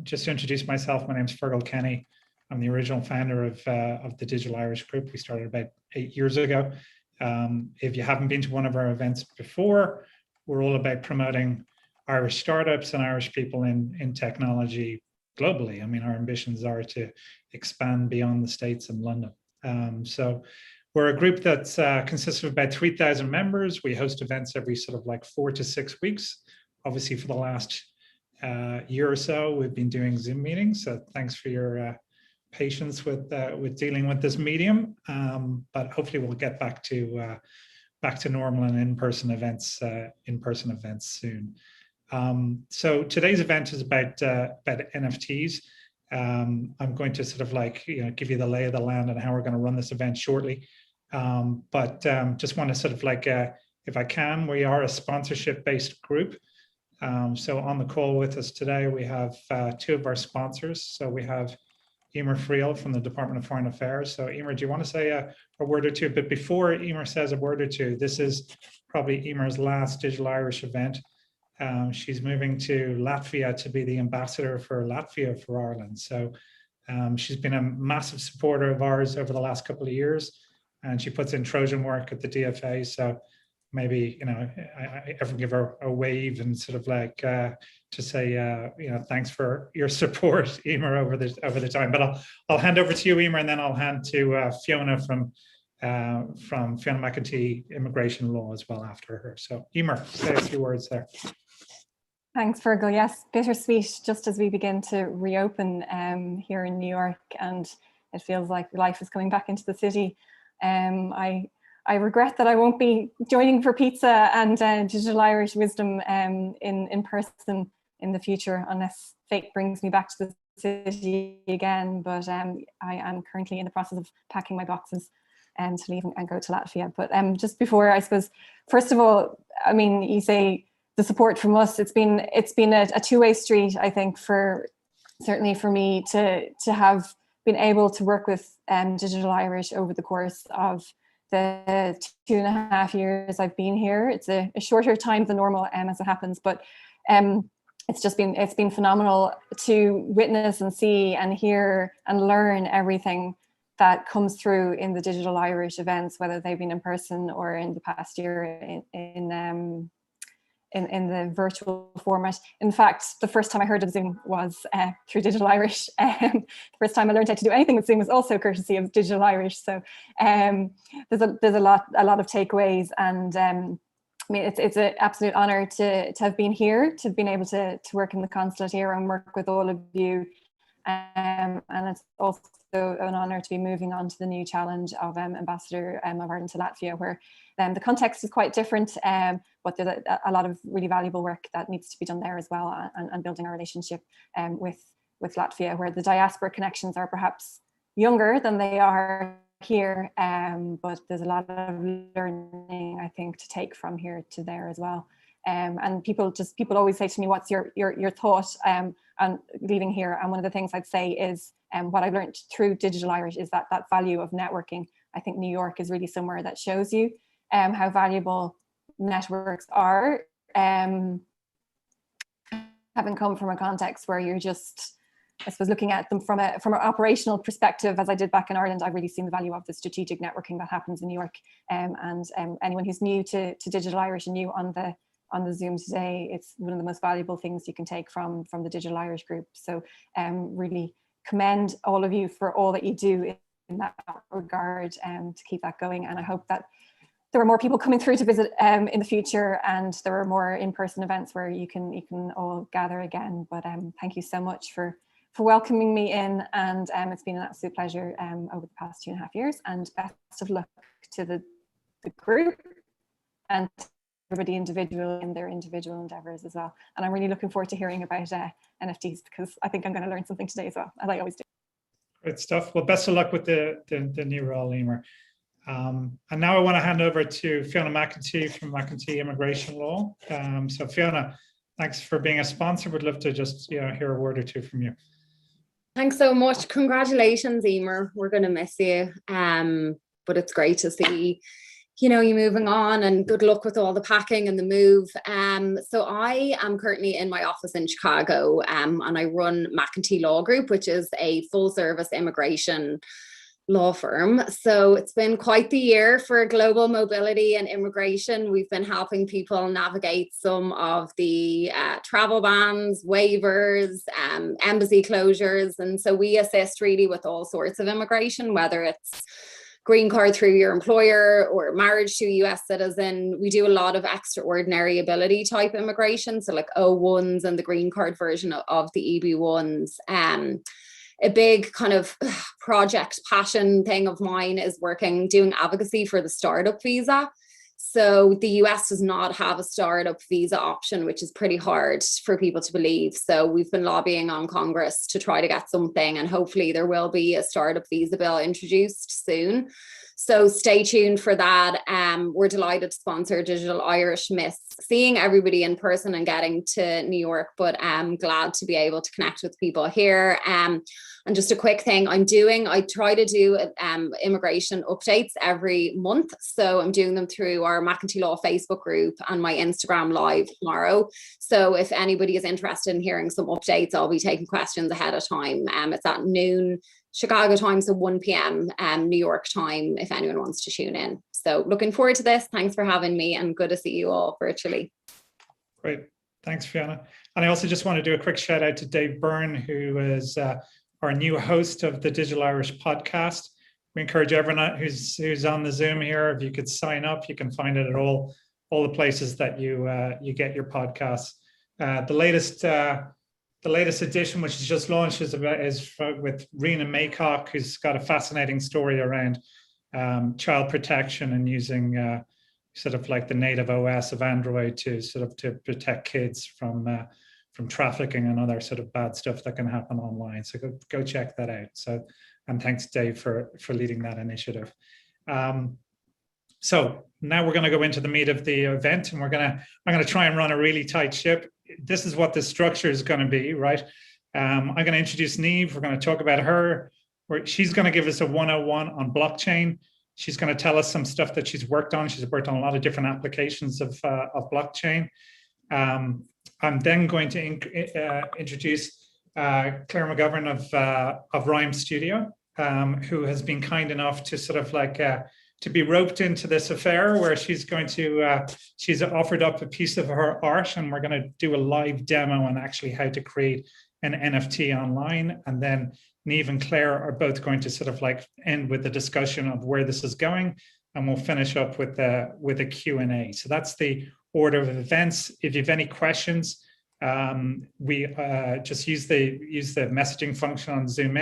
Just to introduce myself, my name is Fergal Kenny. I'm the original founder of the Digital Irish Group. We started about 8 years ago. If you haven't been to one of our events before, we're all about promoting Irish startups and Irish people in technology globally. I mean, our ambitions are to expand beyond the States and London. So we're a group that consists of about 3,000 members. We host events every sort of like 4 to 6 weeks. Obviously, for the last year or so, we've been doing Zoom meetings. So thanks for your patience with dealing with this medium. But hopefully, we'll get back to normal and in-person events soon. So today's event is about NFTs. I'm going to sort of like give you the lay of the land and how we're going to run this event shortly. But just want to sort of like, if I can, we are a sponsorship-based group. So on the call with us today, we have 2 of our sponsors. So we have Emer Friel from the Department of Foreign Affairs. So Emer, do you want to say a word or two? But before Emer says a word or two, this is probably Emer's last Digital Irish event. She's moving to Latvia to be the ambassador for Latvia for Ireland. So she's been a massive supporter of ours over the last couple of years, and she puts in Trojan work at the DFA. So maybe I ever give her a wave and sort of like to say thanks for your support, Emer, over the time. But I'll hand over to you, Emer, and then I'll hand to Fiona from Fiona McEntee Immigration Law as well after her. So Emer, say a few words there. Thanks, Fergal. Yes, bittersweet just as we begin to reopen here in New York, and it feels like life is coming back into the city. I regret that I won't be joining for pizza and Digital Irish Wisdom in person in the future, unless fate brings me back to the city again. But I am currently in the process of packing my boxes to leave and go to Latvia. But just before, I suppose, first of all, I mean, you say the support from us, it's been a two-way street, I think, certainly for me to have been able to work with Digital Irish over the course of the 2.5 years I've been here. It's a shorter time than normal as it happens, but it's been phenomenal to witness and see and hear and learn everything that comes through in the Digital Irish events, whether they've been in person or in the past year in the virtual format. In fact, the first time I heard of Zoom was through Digital Irish. The first time I learned how to do anything with Zoom was also courtesy of Digital Irish. So there's a lot of takeaways, and I mean, it's an absolute honor to have been here, to have been able to work in the consulate here and work with all of you. And it's also an honor to be moving on to the new challenge of Ambassador of Ireland to Latvia, where the context is quite different, but there's a lot of really valuable work that needs to be done there as well, and building our relationship with Latvia, where the diaspora connections are perhaps younger than they are here, but there's a lot of learning, I think, to take from here to there as well. And people always say to me, what's your thought on leaving here? And one of the things I'd say is what I've learned through Digital Irish is that value of networking. I think New York is really somewhere that shows you how valuable networks are. Having come from a context where you're just, I suppose, looking at them from an operational perspective, as I did back in Ireland, I've really seen the value of the strategic networking that happens in New York. And anyone who's new to Digital Irish and new on the Zoom today, it's one of the most valuable things you can take from the Digital Irish group. So really commend all of you for all that you do in that regard, to keep that going. And I hope that there are more people coming through to visit in the future, and there are more in-person events where you can all gather again. But thank you so much for welcoming me in, and it's been an absolute pleasure over the past 2.5 years, and best of luck to the group and everybody individual in their individual endeavors as well. And I'm really looking forward to hearing about NFTs, because I think I'm going to learn something today as well, as I always do. Great stuff. Well, best of luck with the new role, Emer. And now I want to hand over to Fiona McEntee from McEntee Immigration Law. So Fiona, thanks for being a sponsor. Would love to just hear a word or two from you. Thanks so much. Congratulations, Emer. We're going to miss you. But it's great to see you moving on and good luck with all the packing and the move. So I am currently in my office in Chicago, and I run McEntee Law Group, which is a full service immigration law firm. So it's been quite the year for global mobility and immigration. We've been helping people navigate some of the travel bans, waivers, embassy closures. And so we assist really with all sorts of immigration, whether it's green card through your employer or marriage to a US citizen. We do a lot of extraordinary ability type immigration. So like O1s and the green card version of the EB1s. A big kind of project passion thing of mine is doing advocacy for the startup visa. So the US does not have a startup visa option, which is pretty hard for people to believe. So we've been lobbying on Congress to try to get something, and hopefully there will be a startup visa bill introduced soon. So stay tuned for that. We're delighted to sponsor Digital Irish Miss, seeing everybody in person and getting to New York, but I'm glad to be able to connect with people here. And just a quick thing I try to do immigration updates every month. So I'm doing them through our McEntee Law Facebook group and my Instagram live tomorrow. So if anybody is interested in hearing some updates, I'll be taking questions ahead of time. It's at noon Chicago time, so 1 p.m. New York time, if anyone wants to tune in. So looking forward to this. Thanks for having me, and good to see you all virtually. Great. Thanks, Fiona. And I also just want to do a quick shout out to Dave Byrne, who is our new host of the Digital Irish podcast. We encourage everyone who's on the Zoom here, if you could sign up, you can find it at all the places that you get your podcasts. The latest edition, which is just launched, is with Rena Maycock, who's got a fascinating story around child protection and using sort of like the native OS of Android to protect kids from trafficking and other sort of bad stuff that can happen online. So go check that out. So, and thanks, Dave, for leading that initiative. So now we're going to go into the meat of the event, and I'm going to try and run a really tight ship. This is what the structure is going to be, right? I'm going to introduce Niamh. We're going to talk about her. She's going to give us a 101 on blockchain. She's going to tell us some stuff that she's worked on. She's worked on a lot of different applications of blockchain. I'm then going to introduce Claire McGovern of Rhyme Studio, who has been kind enough to sort of like to be roped into this affair, where she's offered up a piece of her art, and we're going to do a live demo on actually how to create an NFT online. And then Niamh and Claire are both going to sort of like end with the discussion of where this is going, and we'll finish up with a Q&A. So that's the order of events. If you have any questions, we just use the messaging function on Zoom,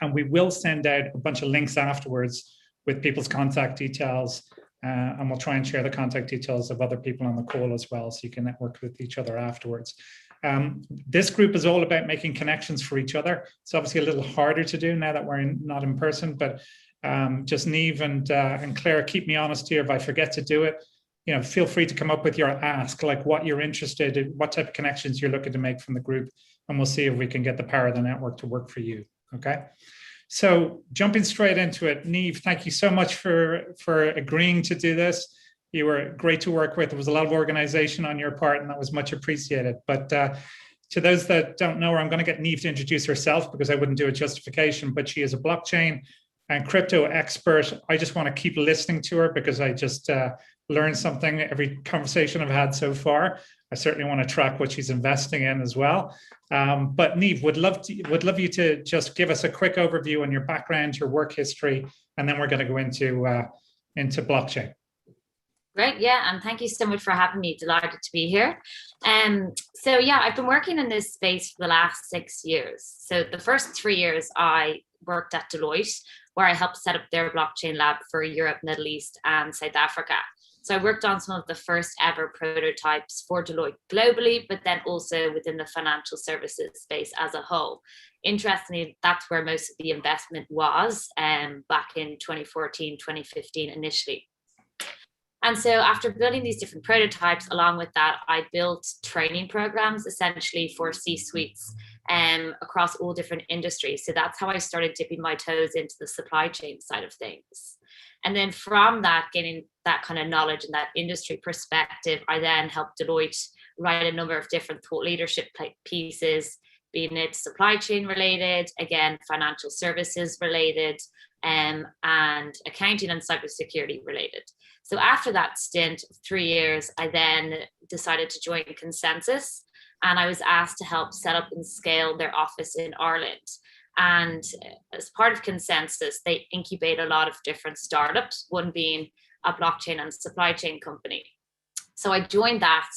and we will send out a bunch of links afterwards with people's contact details, and we'll try and share the contact details of other people on the call as well, so you can network with each other afterwards. This group is all about making connections for each other. It's obviously a little harder to do now that we're not in person, but just Niamh and Claire, keep me honest here if I forget to do it. Feel free to come up with your ask, like what you're interested in, what type of connections you're looking to make from the group, and we'll see if we can get the power of the network to work for you. Okay, so jumping straight into it, Niamh, thank you so much for agreeing to do this. You were great to work with. There was a lot of organization on your part, and that was much appreciated. But to those that don't know her, I'm going to get Niamh to introduce herself, because I wouldn't do a justification, but she is a blockchain and crypto expert. I just want to keep listening to her, because I just learned something every conversation I've had so far. I certainly want to track what she's investing in as well. But Niamh, would love you to just give us a quick overview on your background, your work history, and then we're going to go into blockchain. Great, yeah, and thank you so much for having me. Delighted to be here. So yeah, I've been working in this space for the last 6 years. So the first 3 years I worked at Deloitte, where I helped set up their blockchain lab for Europe, Middle East, and South Africa. So I worked on some of the first ever prototypes for Deloitte globally, but then also within the financial services space as a whole. Interestingly, that's where most of the investment was back in 2014, 2015 initially. And so after building these different prototypes, along with that, I built training programs essentially for C-suites across all different industries. So that's how I started dipping my toes into the supply chain side of things. And then from that, gaining that kind of knowledge and that industry perspective, I then helped Deloitte write a number of different thought leadership pieces, being it supply chain related, again, financial services related, and accounting and cybersecurity related. So after that stint of 3 years, I then decided to join ConsenSys, and I was asked to help set up and scale their office in Ireland. And as part of ConsenSys, they incubate a lot of different startups, one being a blockchain and supply chain company. So I joined that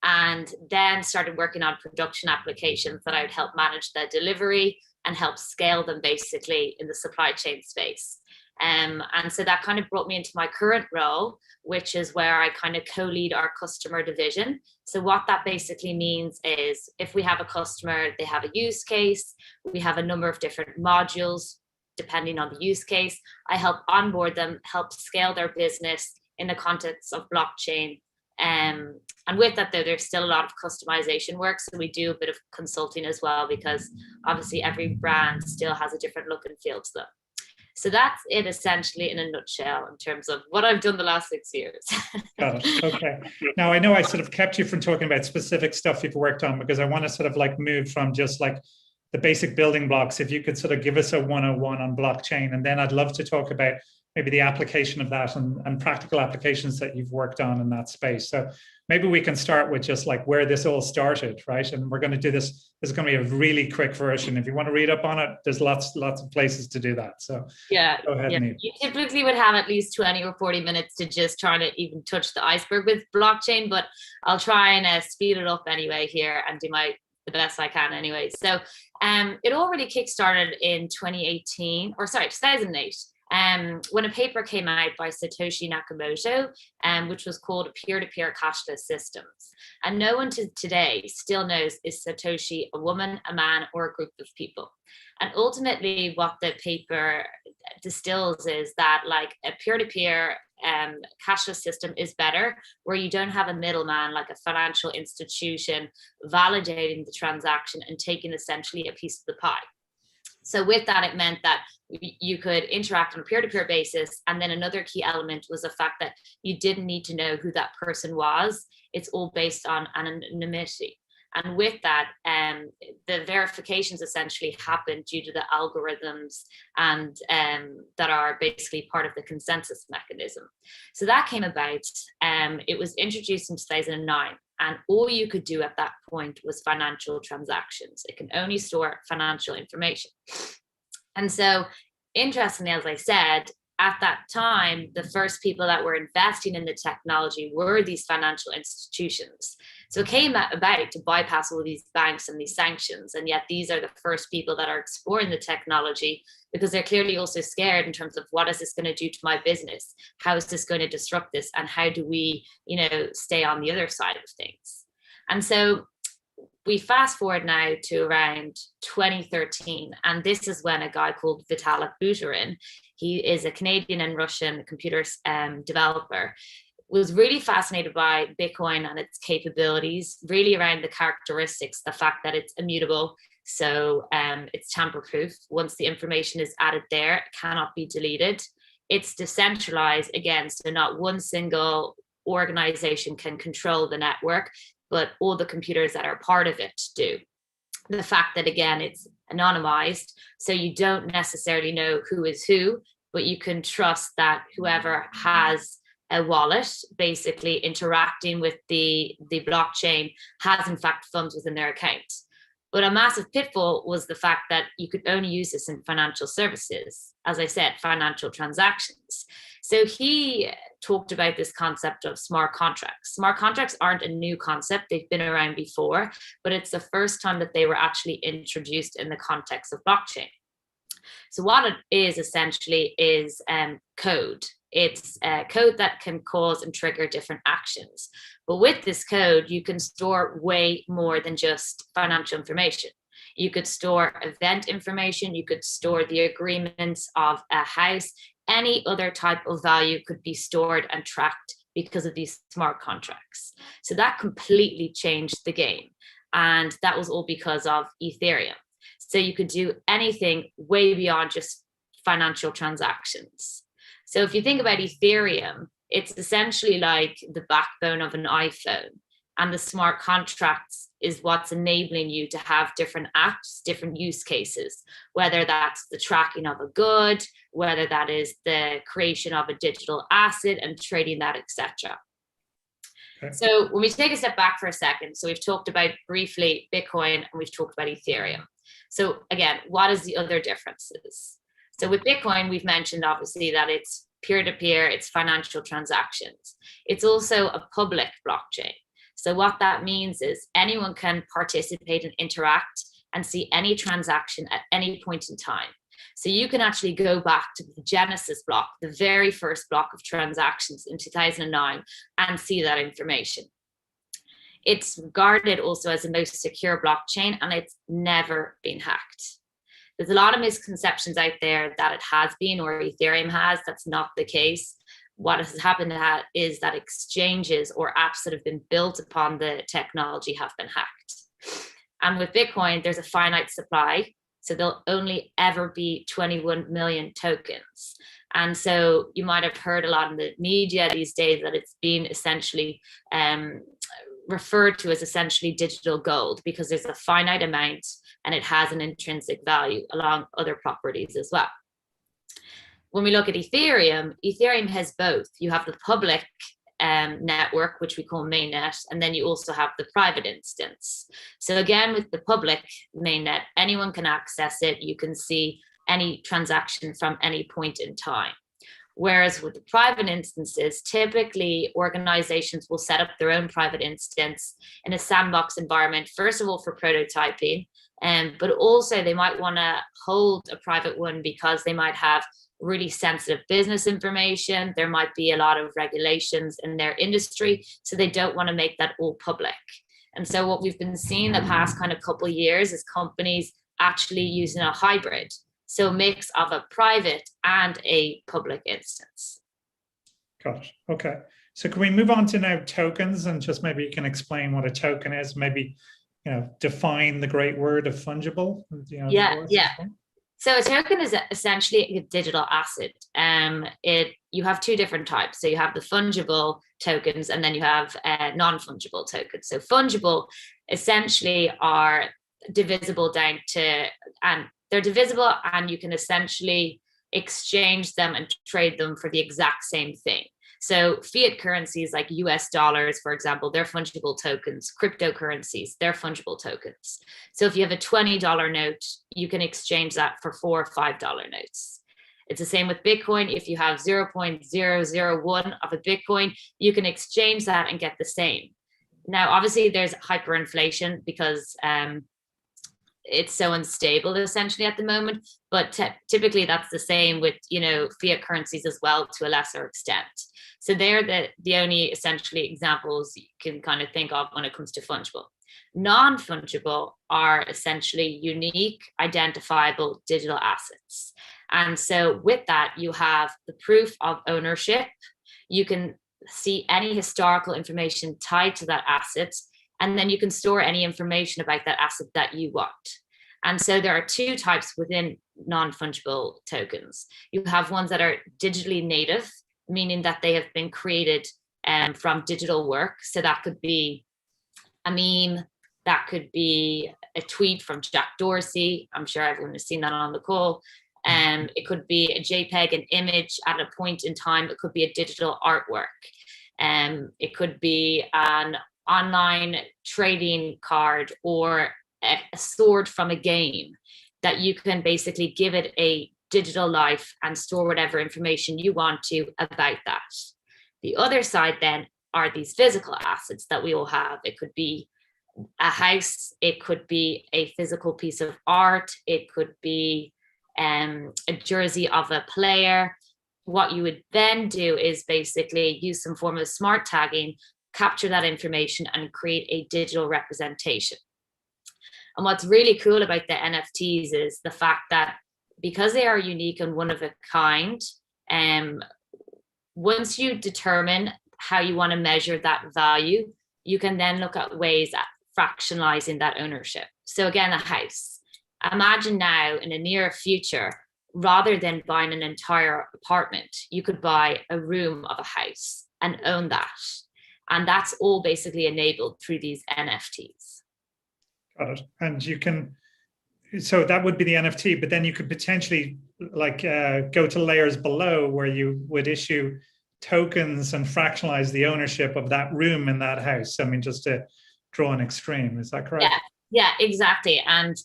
and then started working on production applications that I would help manage their delivery and help scale them basically in the supply chain space. And so that kind of brought me into my current role, which is where I kind of co-lead our customer division. So what that basically means is if we have a customer, they have a use case, we have a number of different modules, depending on the use case. I help onboard them, help scale their business in the context of blockchain. And with that, though, there's still a lot of customization work. So we do a bit of consulting as well, because obviously every brand still has a different look and feel to them. So that's it essentially in a nutshell in terms of what I've done the last 6 years. Got it. Okay. Now I know I sort of kept you from talking about specific stuff you've worked on, because I want to sort of like move from just like the basic building blocks. If you could sort of give us a 101 on blockchain, and then I'd love to talk about maybe the application of that and practical applications that you've worked on in that space. So maybe we can start with just like where this all started, right? And we're going to do this. This is going to be a really quick version. If you want to read up on it, there's lots of places to do that. So yeah, go ahead, Niamh. You typically would have at least 20 or 40 minutes to just try to even touch the iceberg with blockchain, but I'll try and speed it up anyway here and do the best I can anyway. So it already kickstarted in 2008, when a paper came out by Satoshi Nakamoto, which was called Peer-to-Peer Cashless Systems. And no one today still knows, is Satoshi a woman, a man, or a group of people? And ultimately what the paper distills is that like a peer-to-peer cashless system is better, where you don't have a middleman like a financial institution validating the transaction and taking essentially a piece of the pie. So with that, it meant that you could interact on a peer-to-peer basis. And then another key element was the fact that you didn't need to know who that person was. It's all based on anonymity. And with that, the verifications essentially happen due to the algorithms and that are basically part of the consensus mechanism. So that came about. It was introduced in 2009. And all you could do at that point was financial transactions. It can only store financial information. And so, interestingly, as I said, at that time, the first people that were investing in the technology were these financial institutions. So it came about to bypass all these banks and these sanctions. And yet these are the first people that are exploring the technology, because they're clearly also scared in terms of what is this going to do to my business? How is this going to disrupt this? And how do we, stay on the other side of things? And so we fast forward now to around 2013, and this is when a guy called Vitalik Buterin, he is a Canadian and Russian computer developer, was really fascinated by Bitcoin and its capabilities, really around the characteristics, the fact that it's immutable, so it's tamper-proof. Once the information is added there, it cannot be deleted. It's decentralized, again, so not one single organization can control the network, but all the computers that are part of it do. The fact that, again, it's anonymized, so you don't necessarily know who is who, but you can trust that whoever has a wallet basically interacting with the blockchain has in fact funds within their account. But a massive pitfall was the fact that you could only use this in financial services, as I said, financial transactions. So he talked about this concept of smart contracts. Smart contracts aren't a new concept. They've been around before, but it's the first time that they were actually introduced in the context of blockchain. So what it is essentially is code. It's code that can cause and trigger different actions. But with this code, you can store way more than just financial information. You could store event information. You could store the agreements of a house. Any other type of value could be stored and tracked because of these smart contracts. So that completely changed the game. And that was all because of Ethereum. So you could do anything way beyond just financial transactions. So if you think about Ethereum, it's essentially like the backbone of an iPhone. And the smart contracts is what's enabling you to have different apps, different use cases, whether that's the tracking of a good, whether that is the creation of a digital asset and trading that, etc. Okay. So when we take a step back for a second, so we've talked about briefly Bitcoin and we've talked about Ethereum. So again, what is the other differences? So with Bitcoin, we've mentioned obviously that it's peer-to-peer, it's financial transactions. It's also a public blockchain. So what that means is anyone can participate and interact and see any transaction at any point in time. So you can actually go back to the Genesis block, the very first block of transactions in 2009, and see that information. It's regarded also as the most secure blockchain, and it's never been hacked. There's a lot of misconceptions out there that it has been, or Ethereum has. That's not the case. What has happened is that exchanges or apps that have been built upon the technology have been hacked. And with Bitcoin, there's a finite supply. So there'll only ever be 21 million tokens. And so you might have heard a lot in the media these days that it's been essentially referred to as essentially digital gold, because there's a finite amount and it has an intrinsic value along other properties as well. When we look at Ethereum, Ethereum has both. You have the public network, which we call mainnet, and then you also have the private instance. So again, with the public mainnet, anyone can access it. You can see any transaction from any point in time. Whereas with the private instances, typically organizations will set up their own private instance in a sandbox environment, first of all for prototyping, but also they might want to hold a private one because they might have really sensitive business information. There might be a lot of regulations in their industry, so they don't want to make that all public. And so what we've been seeing the past kind of couple of years is companies actually using a hybrid, so a mix of a private and a public instance. Got it. Okay. So can we move on to now tokens, and just maybe you can explain what a token is, maybe, you know, define the great word of fungible. You know, yeah. So a token is essentially a digital asset. You have two different types. So you have the fungible tokens, and then you have non-fungible tokens. So fungible essentially are divisible down to, and they're divisible, and you can essentially exchange them and trade them for the exact same thing. So fiat currencies like US dollars, for example, they're fungible tokens. Cryptocurrencies, they're fungible tokens. So if you have a $20 note, you can exchange that for $4 or $5 notes. It's the same with Bitcoin. If you have 0.001 of a Bitcoin, you can exchange that and get the same. Now, obviously, there's hyperinflation because it's so unstable essentially at the moment, but typically that's the same with, you know, fiat currencies as well to a lesser extent. So they're the only essentially examples you can kind of think of when it comes to fungible. Non-fungible are essentially unique, identifiable digital assets. And so with that, you have the proof of ownership. You can see any historical information tied to that asset, and then you can store any information about that asset that you want. And so there are two types within non-fungible tokens. You have ones that are digitally native, meaning that they have been created from digital work. So that could be a meme, that could be a tweet from Jack Dorsey. I'm sure everyone has seen that on the call. It could be a JPEG, an image at a point in time. It could be a digital artwork. It could be an online trading card or a sword from a game that you can basically give it a digital life and store whatever information you want to about that. The other side then are these physical assets that we all have. It could be a house, it could be a physical piece of art, it could be a jersey of a player. What you would then do is basically use some form of smart tagging, capture that information and create a digital representation. And what's really cool about the NFTs is the fact that because they are unique and one of a kind, once you determine how you want to measure that value, you can then look at ways fractionalizing that ownership. So again, a house. Imagine now in the near future, rather than buying an entire apartment, you could buy a room of a house and own that. And that's all basically enabled through these NFTs. Got it. And you can, so that would be the NFT, but then you could potentially like go to layers below where you would issue tokens and fractionalize the ownership of that room in that house. I mean, just to draw an extreme, is that correct? Yeah, exactly. And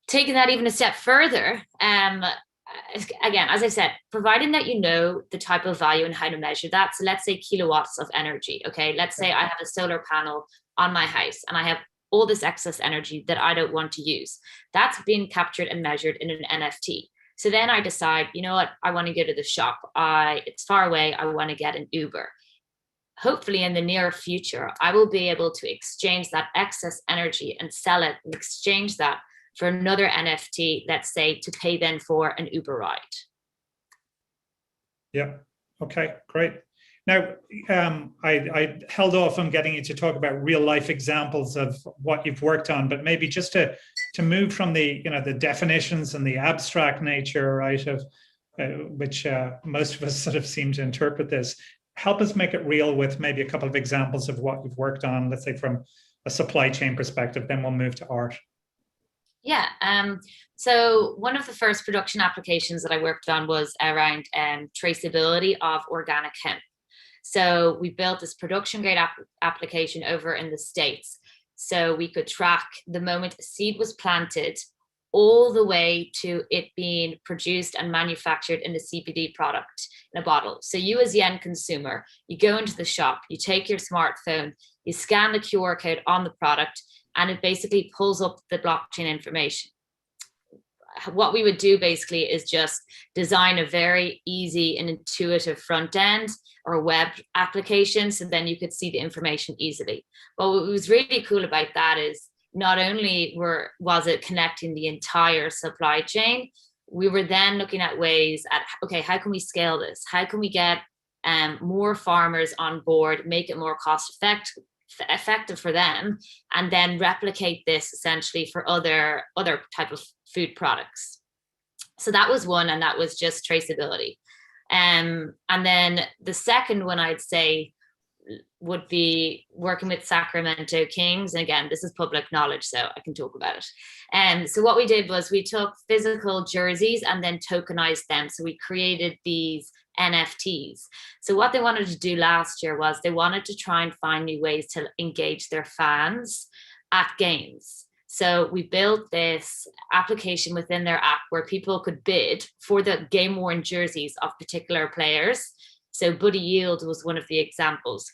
taking that even a step further, again, as I said, providing that you know the type of value and how to measure that. So let's say kilowatts of energy. Okay, let's say I have a solar panel on my house and I have all this excess energy that I don't want to use. That's being captured and measured in an NFT. So then I decide, you know what, I want to go to the shop. It's far away. I want to get an Uber. Hopefully in the near future, I will be able to exchange that excess energy and sell it and exchange that for another NFT, let's say, to pay then for an Uber ride. Yeah. Okay, great. Now, I held off on getting you to talk about real life examples of what you've worked on, but maybe just to move from the the definitions and the abstract nature, right, of which most of us sort of seem to interpret this. Help us make it real with maybe a couple of examples of what you've worked on, let's say from a supply chain perspective, then we'll move to art. Yeah, so one of the first production applications that I worked on was around traceability of organic hemp. So we built this production grade application over in the States. So we could track the moment a seed was planted all the way to it being produced and manufactured in a CBD product in a bottle. So you as the end consumer, you go into the shop, you take your smartphone, you scan the QR code on the product, and it basically pulls up the blockchain information. What we would do basically is just design a very easy and intuitive front end or web application, so then you could see the information easily. But what was really cool about that is not only was it connecting the entire supply chain, we were then looking at ways at, okay, how can we scale this? How can we get more farmers on board, make it more cost effective for them, and then replicate this essentially for other type of food products. So that was one, and that was just traceability. And then the second one I'd say would be working with Sacramento Kings. And again, this is public knowledge, so I can talk about it. And so what we did was we took physical jerseys and then tokenized them. So we created these NFTs. So what they wanted to do last year was they wanted to try and find new ways to engage their fans at games. So we built this application within their app where people could bid for the game-worn jerseys of particular players. So Buddy Yield was one of the examples.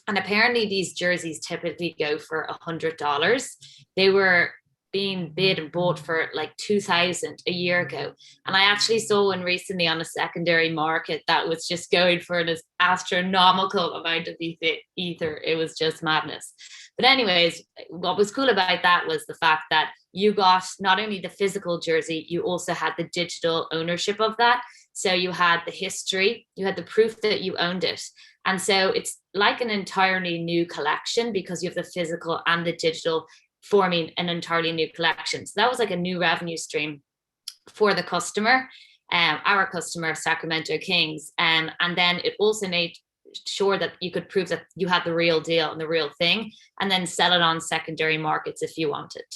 And apparently these jerseys typically go for $100. They were being bid and bought for like $2,000 a year ago. And I actually saw one recently on a secondary market that was just going for an astronomical amount of ether. It was just madness. But anyways, what was cool about that was the fact that you got not only the physical jersey, you also had the digital ownership of that. So you had the history, you had the proof that you owned it. And so it's like an entirely new collection because you have the physical and the digital forming an entirely new collection. So that was like a new revenue stream for the customer, our customer, Sacramento Kings. And then it also made sure that you could prove that you had the real deal and the real thing, and then sell it on secondary markets if you wanted.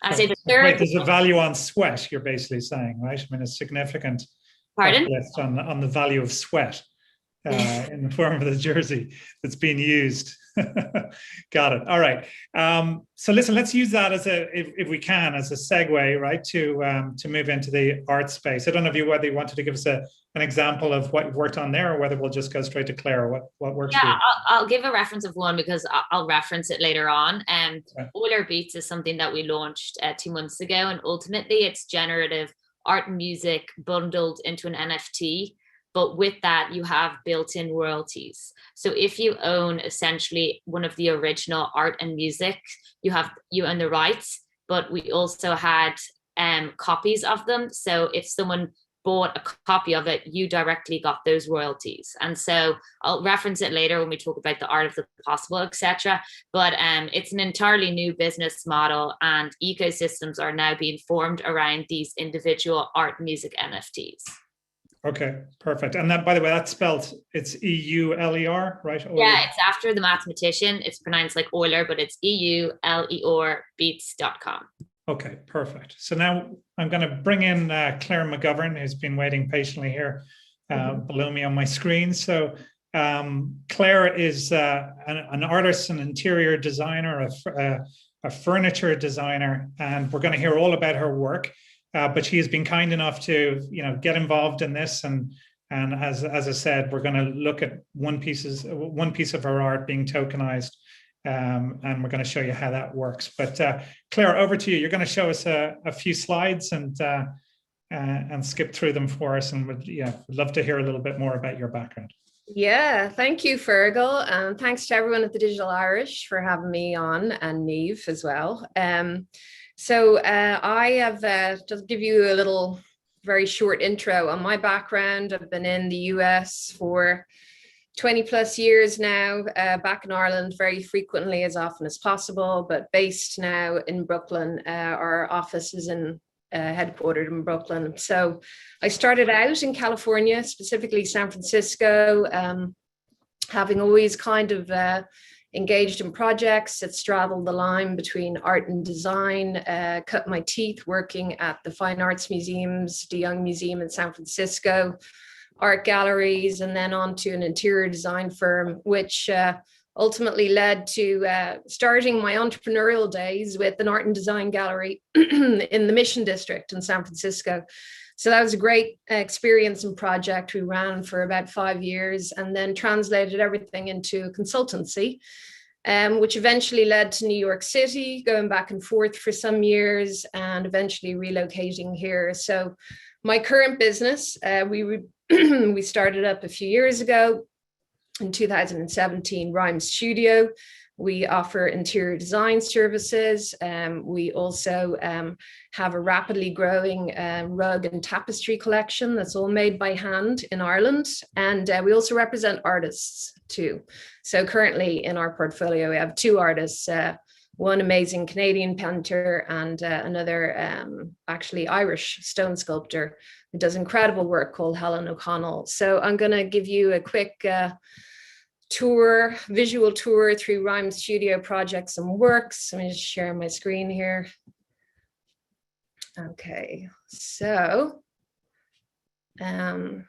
I say the third. Right, there's a value on sweat, you're basically saying, right? I mean, a significant uplift on the value of sweat in the form of the jersey that's being used. Got it. All right. So listen, let's use that as if we can, as a segue, right, to move into the art space. I don't know whether you wanted to give us an example of what you've worked on there, or whether we'll just go straight to Claire. What works for you? I'll give a reference of one because I'll reference it later on. Euler Beats is something that we launched 2 months ago, and ultimately it's generative art and music bundled into an NFT. But with that, you have built-in royalties. So if you own essentially one of the original art and music, you own the rights, but we also had copies of them. So if someone bought a copy of it, you directly got those royalties. And so I'll reference it later when we talk about the art of the possible, etc. But it's an entirely new business model, and ecosystems are now being formed around these individual art music NFTs. Okay, perfect. And that, by the way, that's spelled, it's EULER, right? Yeah, it's after the mathematician. It's pronounced like Euler, but it's EULER beats.com. Okay, perfect. So now I'm going to bring in Claire McGovern, who's been waiting patiently here below me on my screen. So Claire is an artist, an interior designer, a furniture designer, and we're going to hear all about her work. But she has been kind enough to, get involved in this, and as I said, we're going to look at one piece of her art being tokenized. And we're going to show you how that works. But Claire, over to you. You're going to show us a few slides and skip through them for us. And we'd love to hear a little bit more about your background. Yeah, thank you, Fergal. And thanks to everyone at the Digital Irish for having me on, and Niamh as well. So I have just give you a little very short intro on my background. I've been in the US for 20 plus years now, back in Ireland very frequently, as often as possible, but based now in Brooklyn. Our office is headquartered in Brooklyn. So I started out in California, specifically San Francisco, having always kind of engaged in projects that straddled the line between art and design, cut my teeth working at the Fine Arts Museums, De Young Museum in San Francisco, art galleries, and then on to an interior design firm, which ultimately led to starting my entrepreneurial days with an art and design gallery in the Mission District in San Francisco. So that was a great experience and project we ran for about 5 years, and then translated everything into a consultancy, which eventually led to New York City, going back and forth for some years, and eventually relocating here. So my current business, we started up a few years ago in 2017, Rhyme Studio. We offer interior design services. We also have a rapidly growing rug and tapestry collection that's all made by hand in Ireland. And we also represent artists too. So currently in our portfolio, we have 2 artists, one amazing Canadian painter and another actually Irish stone sculptor who does incredible work, called Niamh O'Connell. So I'm going to give you a quick visual tour through Rhyme Studio projects and works. Let me just share my screen here. Okay, so let's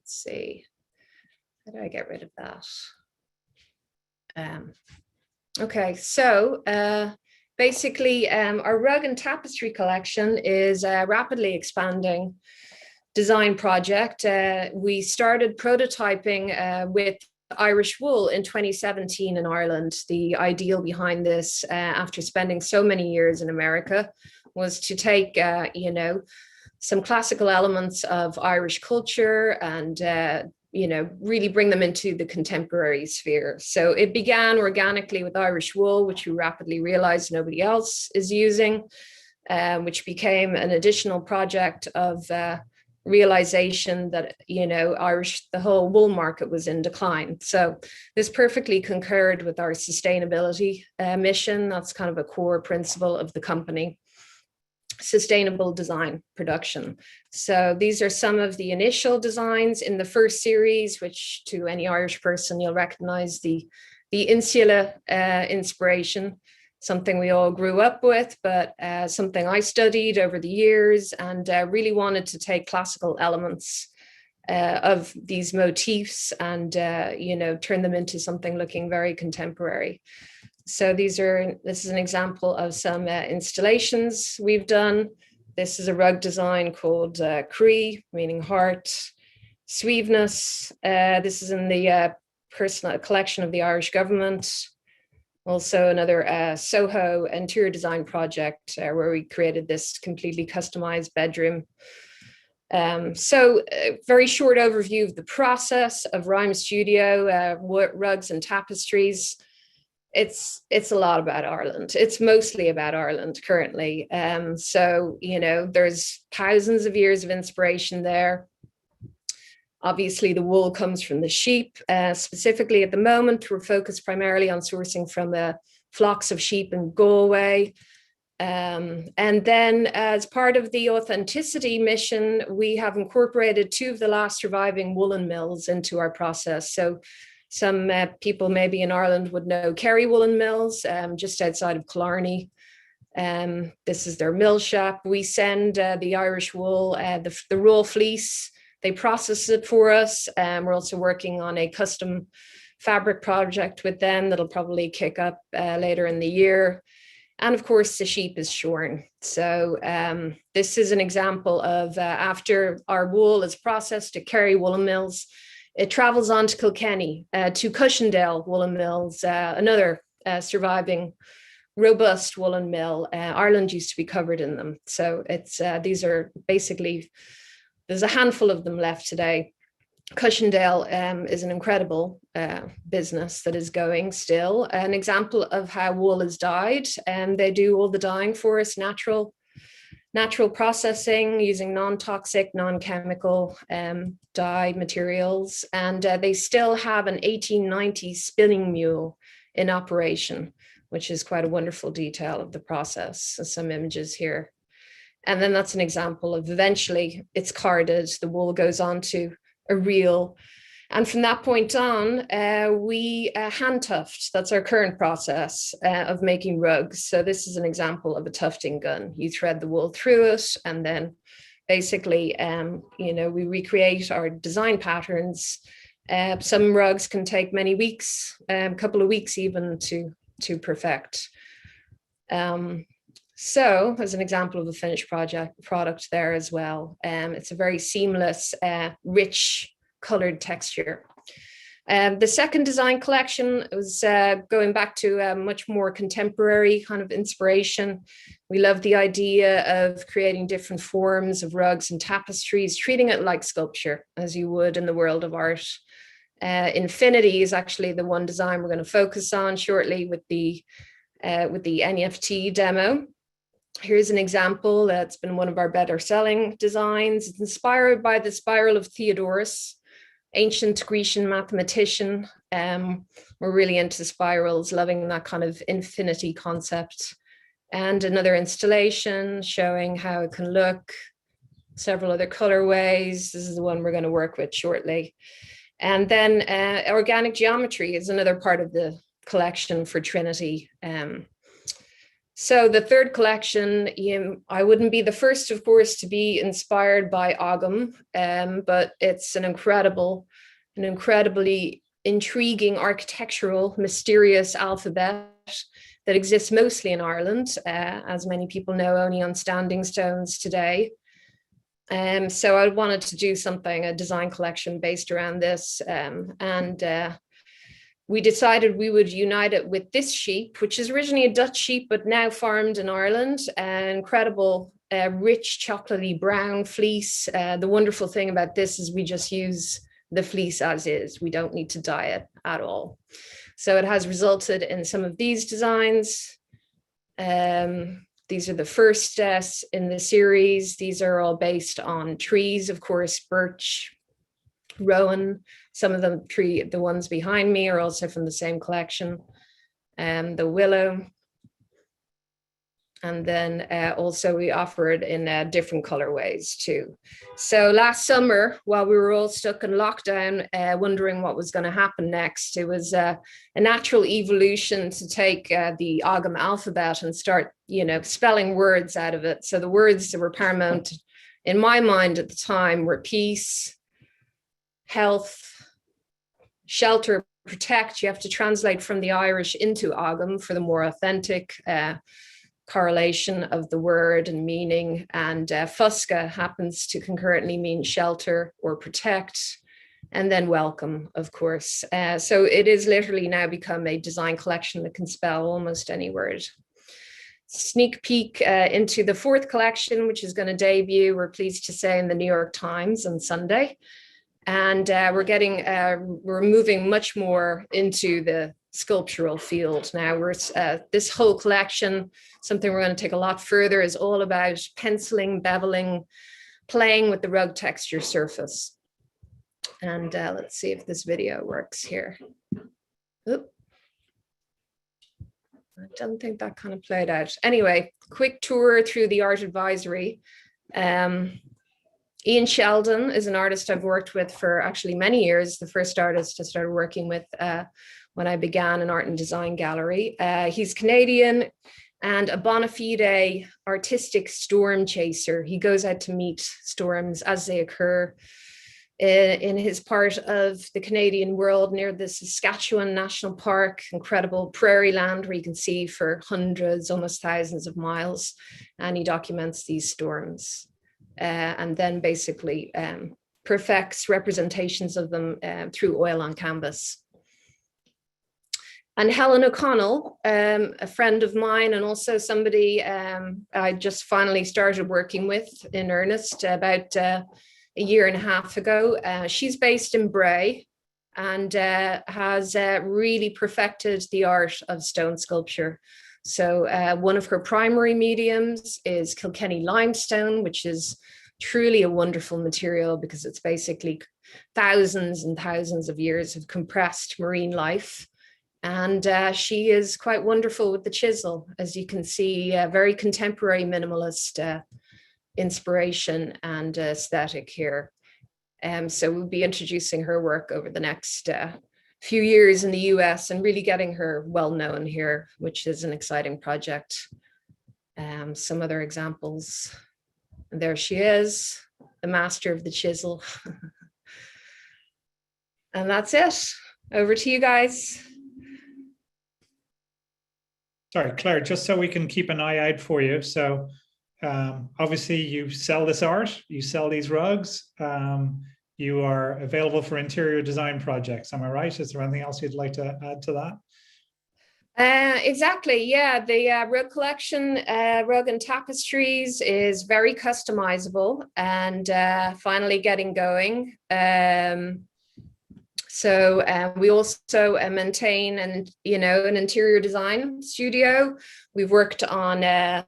see. How do I get rid of that? Okay, so basically our rug and tapestry collection is a rapidly expanding design project. We started prototyping with Irish wool in 2017 in Ireland. The ideal behind this, after spending so many years in America, was to take, some classical elements of Irish culture and really bring them into the contemporary sphere. So it began organically with Irish wool, which we rapidly realized nobody else is using, which became an additional project of realization that, the whole wool market was in decline. So this perfectly concurred with our sustainability mission. That's kind of a core principle of the company. Sustainable design production. So these are some of the initial designs in the first series, which to any Irish person, you'll recognize the insula inspiration, something we all grew up with, but something I studied over the years, and really wanted to take classical elements of these motifs and, turn them into something looking very contemporary. So this is an example of some installations we've done. This is a rug design called Cree, meaning heart. Sweetness, this is in the personal collection of the Irish government. Also another Soho interior design project where we created this completely customized bedroom. So a very short overview of the process of Rhyme Studio, rugs and tapestries. it's a lot about Ireland. It's mostly about Ireland currently. So, you know, there's thousands of years of inspiration there. Obviously, the wool comes from the sheep. Specifically at the moment, we're focused primarily on sourcing from flocks of sheep in Galway. And then as part of the authenticity mission, we have incorporated 2 of the last surviving woolen mills into our process. So some people maybe in Ireland would know Kerry Woolen Mills, just outside of Killarney. This is their mill shop. We send the Irish wool, the raw fleece. They process it for us. We're also working on a custom fabric project with them that'll probably kick up later in the year. And of course, the sheep is shorn. So this is an example of after our wool is processed at Kerry Woolen Mills, it travels on to Kilkenny, to Cushendale Woolen Mills, another surviving robust woolen mill. Ireland used to be covered in them. So it's these are basically, there's a handful of them left today. Cushendale is an incredible business that is going still. An example of how wool is dyed, and they do all the dyeing for us, natural processing using non-toxic, non-chemical dye materials. And they still have an 1890 spinning mule in operation, which is quite a wonderful detail of the process. So some images here. And then that's an example of eventually it's carded, the wool goes on to a reel. And from that point on, we hand tuft. That's our current process of making rugs. So this is an example of a tufting gun. You thread the wool through it, and then basically, you know, we recreate our design patterns. Some rugs can take many weeks, a couple of weeks even to perfect. So as an example of a finished product there as well. It's a very seamless, rich colored texture. The second design collection was going back to a much more contemporary kind of inspiration. We love the idea of creating different forms of rugs and tapestries, treating it like sculpture, as you would in the world of art. Infinity is actually the one design we're going to focus on shortly with the NFT demo. Here's an example that's been one of our better selling designs. It's inspired by the spiral of Theodorus, ancient Grecian mathematician. We're really into spirals, loving that kind of infinity concept. And another installation showing how it can look, several other colorways. This is the one we're going to work with shortly. And then organic geometry is another part of the collection for Trinity. So the third collection, I wouldn't be the first, of course, to be inspired by Ogham, but it's an incredibly intriguing architectural, mysterious alphabet that exists mostly in Ireland, as many people know, only on standing stones today. So I wanted to do a design collection based around this, we decided we would unite it with this sheep, which is originally a Dutch sheep, but now farmed in Ireland. An incredible, rich, chocolatey brown fleece. The wonderful thing about this is we just use the fleece as is. We don't need to dye it at all. So it has resulted in some of these designs. These are the first in the series. These are all based on trees, of course, birch, rowan. Some of them the ones behind me are also from the same collection. The willow. And then also we offer it in different colorways too. So last summer, while we were all stuck in lockdown, wondering what was going to happen next, it was a natural evolution to take the Ogham alphabet and start, spelling words out of it. So the words that were paramount in my mind at the time were peace, health, shelter, protect. You have to translate from the Irish into Ogham for the more authentic correlation of the word and meaning. And Fusca happens to concurrently mean shelter or protect, and then welcome, of course. So it is literally now become a design collection that can spell almost any word. Sneak peek into the fourth collection, which is going to debut, we're pleased to say, in the New York Times on Sunday. And we're moving much more into the sculptural field. Now this whole collection, something we're going to take a lot further, is all about penciling, beveling, playing with the rug texture surface. And let's see if this video works here. Oop. I don't think that kind of played out. Anyway, quick tour through the art advisory. Ian Sheldon is an artist I've worked with for actually many years. The first artist I started working with when I began an art and design gallery. He's Canadian and a bona fide artistic storm chaser. He goes out to meet storms as they occur in his part of the Canadian world near the Saskatchewan National Park, incredible prairie land where you can see for hundreds, almost thousands of miles. And he documents these storms and then basically perfects representations of them through oil on canvas. And Helen O'Connell, a friend of mine and also somebody I just finally started working with in earnest about a year and a half ago. She's based in Bray and has really perfected the art of stone sculpture. So one of her primary mediums is Kilkenny limestone, which is truly a wonderful material because it's basically thousands and thousands of years of compressed marine life. And she is quite wonderful with the chisel, as you can see, very contemporary minimalist inspiration and aesthetic here. So we'll be introducing her work over the next few years in the US and really getting her well known here, which is an exciting project. Some other examples. And there she is, the master of the chisel. And that's it. Over to you guys. Sorry, Claire, just so we can keep an eye out for you. So obviously you sell this art, you sell these rugs, you are available for interior design projects. Am I right? Is there anything else you'd like to add to that? Exactly, yeah. The rug collection, rug and tapestries, is very customizable and finally getting going. So we also maintain an interior design studio. We've worked on a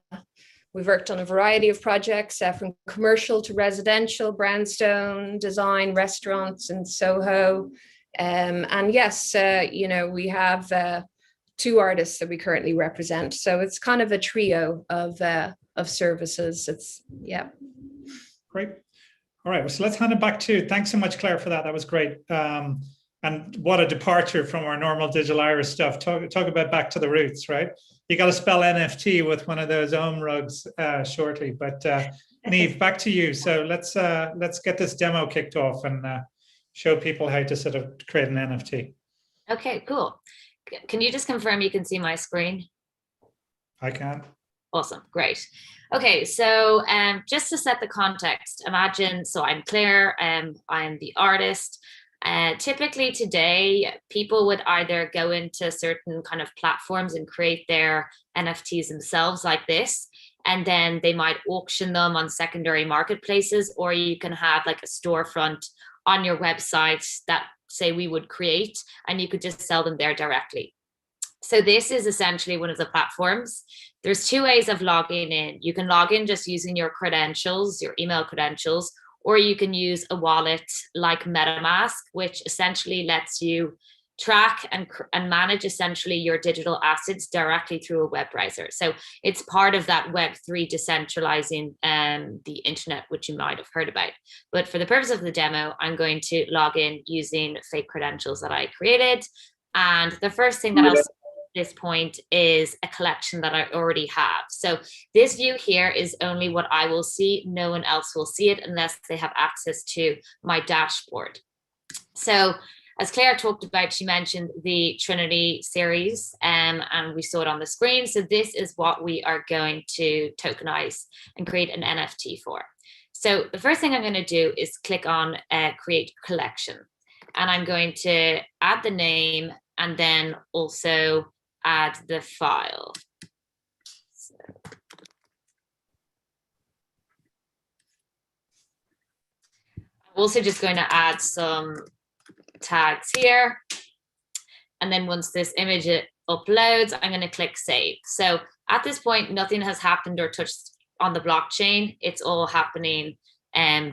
variety of projects from commercial to residential, brownstone design, restaurants in Soho. And yes, we have 2 artists that we currently represent. So it's kind of a trio of services. Yeah. Great. All right, so let's hand it back to you. Thanks so much, Claire, for that. That was great. And what a departure from our normal Digital Irish stuff. Talk about back to the roots, right? You got to spell NFT with one of those ohm rugs shortly. But Niamh, back to you. So let's get this demo kicked off and show people how to sort of create an NFT. Okay, cool. Can you just confirm you can see my screen? I can. Awesome, great. Okay, so just to set the context, imagine, so I'm Claire, I am the artist. Typically today, people would either go into certain kind of platforms and create their NFTs themselves like this, and then they might auction them on secondary marketplaces, or you can have like a storefront on your website that, say, we would create, and you could just sell them there directly. So this is essentially one of the platforms. There's 2 ways of logging in. You can log in just using your credentials, your email credentials, or you can use a wallet like MetaMask, which essentially lets you track and manage essentially your digital assets directly through a web browser. So it's part of that Web3 decentralizing the internet, which you might have heard about. But for the purpose of the demo, I'm going to log in using fake credentials that I created. And the first thing that I'll see at this point is a collection that I already have. So this view here is only what I will see. No one else will see it unless they have access to my dashboard. So as Claire talked about, she mentioned the Trinity series and we saw it on the screen. So this is what we are going to tokenize and create an NFT for. So the first thing I'm going to do is click on create collection, and I'm going to add the name and then also add the file. So I'm also just going to add some tags here. And then once this image uploads, I'm going to click save. So at this point, nothing has happened or touched on the blockchain. It's all happening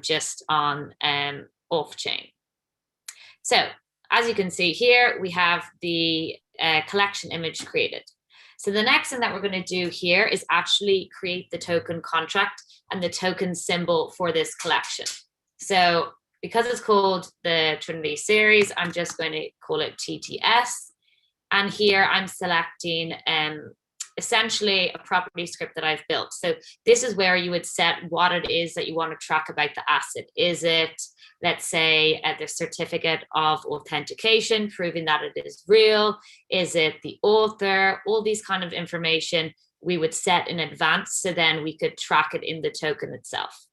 just on off chain. So as you can see here, we have the collection image created. So the next thing that we're going to do here is actually create the token contract and the token symbol for this collection. So because it's called the Trinity series, I'm just going to call it TTS. And here I'm selecting essentially a property script that I've built. So this is where you would set what it is that you want to track about the asset. Is it, let's say, the certificate of authentication, proving that it is real? Is it the author? All these kind of information we would set in advance, so then we could track it in the token itself.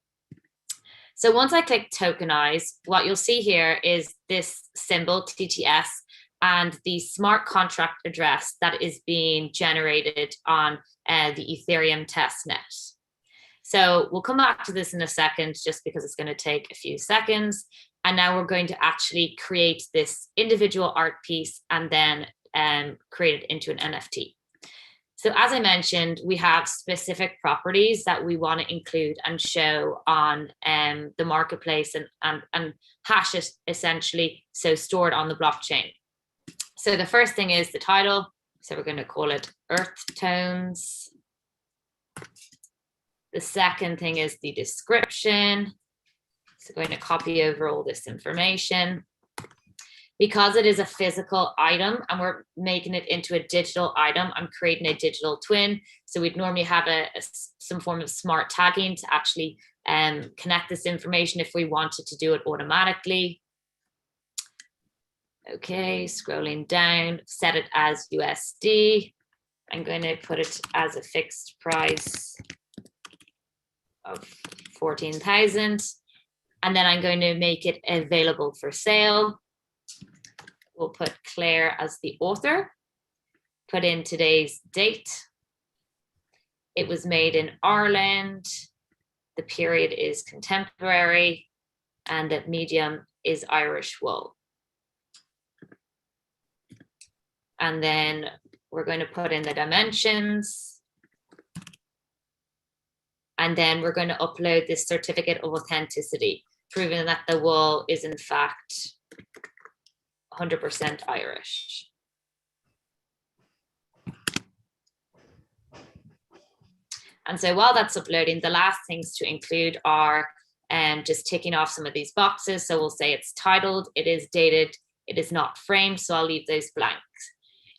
So once I click tokenize, what you'll see here is this symbol, TTS, and the smart contract address that is being generated on the Ethereum testnet. So we'll come back to this in a second, just because it's going to take a few seconds. And now we're going to actually create this individual art piece and then create it into an NFT. So as I mentioned, we have specific properties that we want to include and show on the marketplace and hash it essentially, so stored on the blockchain. So the first thing is the title. So we're going to call it Earth Tones. The second thing is the description. So going to copy over all this information. Because it is a physical item and we're making it into a digital item, I'm creating a digital twin. So we'd normally have some form of smart tagging to actually connect this information if we wanted to do it automatically. Okay, scrolling down, set it as USD. I'm going to put it as a fixed price of 14,000. And then I'm going to make it available for sale. We'll put Claire as the author, put in today's date. It was made in Ireland. The period is contemporary, and the medium is Irish wool. And then we're going to put in the dimensions. And then we're going to upload this certificate of authenticity, proving that the wool is in fact 100% Irish. And so while that's uploading, the last things to include are just ticking off some of these boxes. So we'll say it's titled, it is dated, it is not framed, so I'll leave those blanks.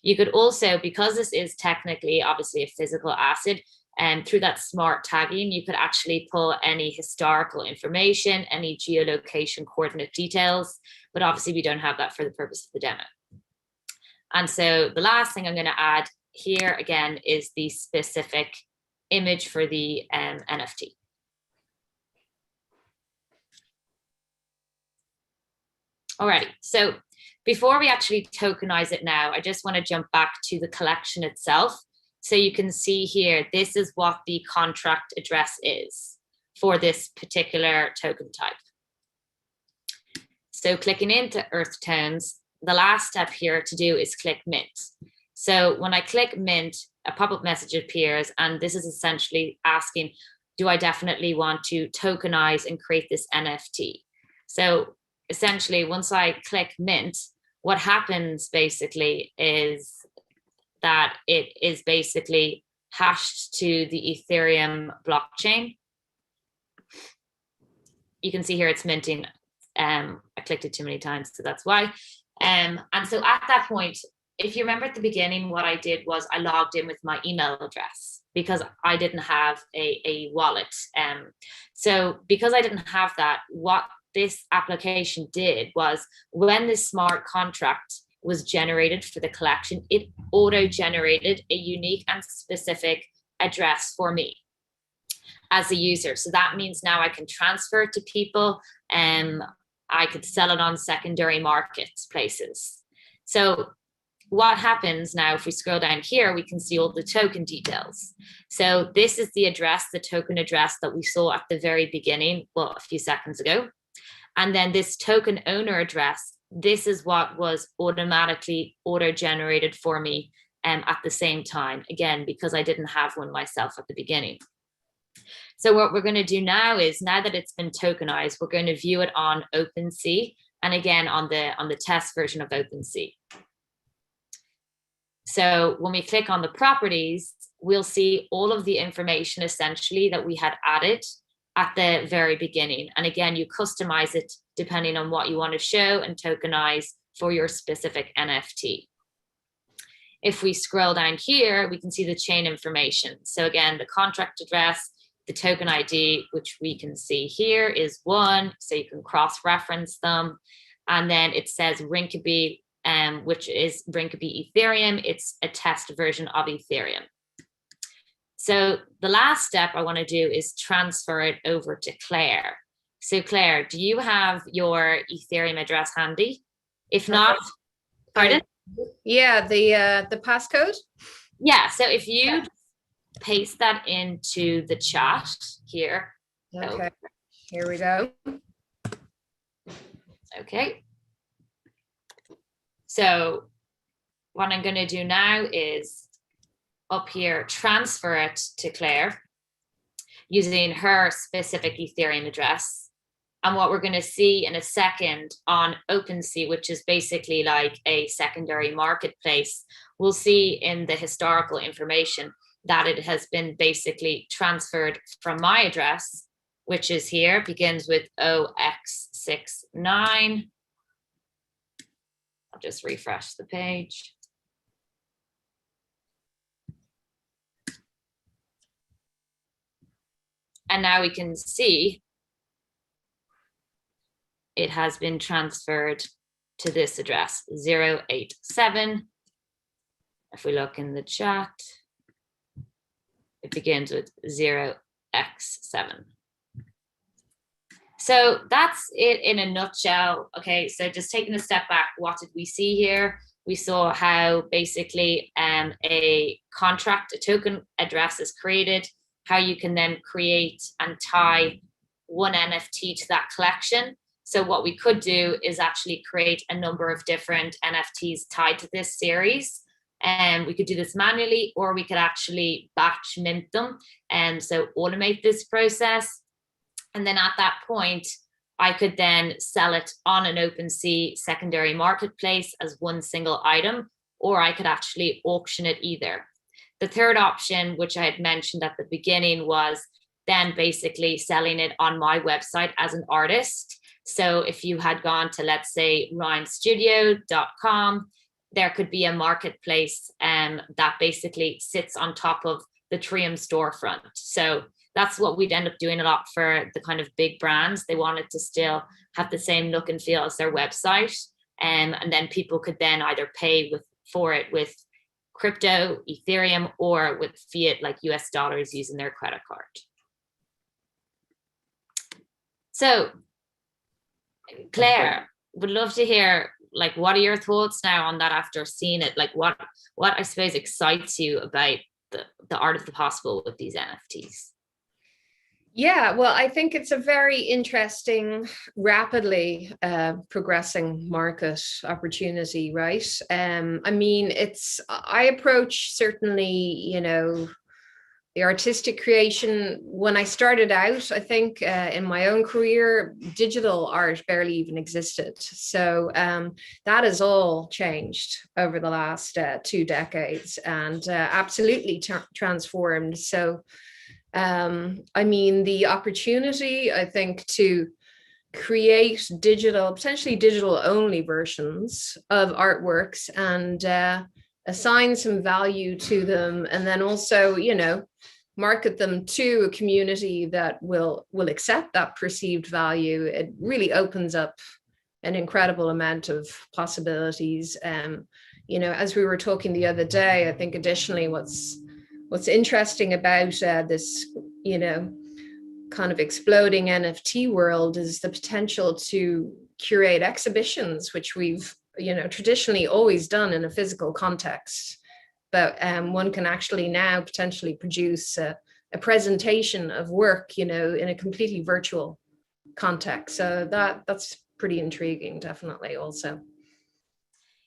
You could also, because this is technically obviously a physical asset, and through that smart tagging, you could actually pull any historical information, any geolocation coordinate details, but obviously we don't have that for the purpose of the demo. And so the last thing I'm going to add here again is the specific image for the NFT. Alrighty, so before we actually tokenize it now, I just want to jump back to the collection itself. So you can see here, this is what the contract address is for this particular token type. So clicking into Earth Tones, the last step here to do is click Mint. So when I click Mint, a pop-up message appears, and this is essentially asking, do I definitely want to tokenize and create this NFT? So essentially, once I click Mint, what happens basically is that it is basically hashed to the Ethereum blockchain. You can see here it's minting. I clicked it too many times, so that's why. And so at that point, if you remember at the beginning, what I did was I logged in with my email address because I didn't have a wallet. So because I didn't have that, what this application did was when this smart contract was generated for the collection, it auto-generated a unique and specific address for me as a user. So that means now I can transfer it to people and I could sell it on secondary marketplaces. So what happens now, if we scroll down here, we can see all the token details. So this is the address, the token address that we saw at the very beginning, well, a few seconds ago. And then this token owner address, this is what was automatically auto-generated for me at the same time, again, because I didn't have one myself at the beginning. So what we're going to do now is, now that it's been tokenized, we're going to view it on OpenSea, and again on the test version of OpenSea. So when we click on the properties, we'll see all of the information essentially that we had added at the very beginning. And again, you customize it depending on what you want to show and tokenize for your specific NFT. If we scroll down here, we can see the chain information. So again, the contract address, the token ID, which we can see here, is 1, so you can cross-reference them. And then it says Rinkeby, which is Rinkeby Ethereum. It's a test version of Ethereum. So the last step I want to do is transfer it over to Claire. So Claire, do you have your Ethereum address handy? If not, pardon? Yeah, the passcode. Yeah, so if you paste that into the chat here. Okay, here we go. Okay. So what I'm going to do now is up here, transfer it to Claire using her specific Ethereum address. And what we're going to see in a second on OpenSea, which is basically like a secondary marketplace, we'll see in the historical information that it has been basically transferred from my address, which is here, begins with OX69. I'll just refresh the page. And now we can see it has been transferred to this address, 087. If we look in the chat, it begins with 0x7. So that's it in a nutshell. Okay, so just taking a step back, what did we see here? We saw how basically a contract, a token address is created, how you can then create and tie one NFT to that collection. So what we could do is actually create a number of different NFTs tied to this series. And we could do this manually, or we could actually batch mint them. And so automate this process. And then at that point, I could then sell it on an OpenSea secondary marketplace as one single item, or I could actually auction it either. The third option, which I had mentioned at the beginning, was then basically selling it on my website as an artist. So if you had gone to, let's say, ryanstudio.com, there could be a marketplace that basically sits on top of the Treum storefront. So that's what we'd end up doing a lot for the kind of big brands. They wanted to still have the same look and feel as their website. And then people could then either pay for it with crypto, Ethereum, or with fiat like US dollars using their credit card. So Claire, would love to hear, like, what are your thoughts now on that after seeing it? Like what I suppose excites you about the art of the possible with these NFTs? Yeah, well, I think it's a very interesting, rapidly progressing market opportunity, right? I mean, I approach certainly, you know, the artistic creation. When I started out, I think in my own career, digital art barely even existed. So that has all changed over the last 2 decades and absolutely transformed. So I mean, the opportunity, I think, to create potentially digital only versions of artworks and assign some value to them, and then also, you know, market them to a community that will accept that perceived value. It really opens up an incredible amount of possibilities. You know, as we were talking the other day, I think additionally what's interesting about this, you know, kind of exploding NFT world is the potential to curate exhibitions, which we've, you know, traditionally always done in a physical context. But one can actually now potentially produce a presentation of work, you know, in a completely virtual context. So that's pretty intriguing, definitely also.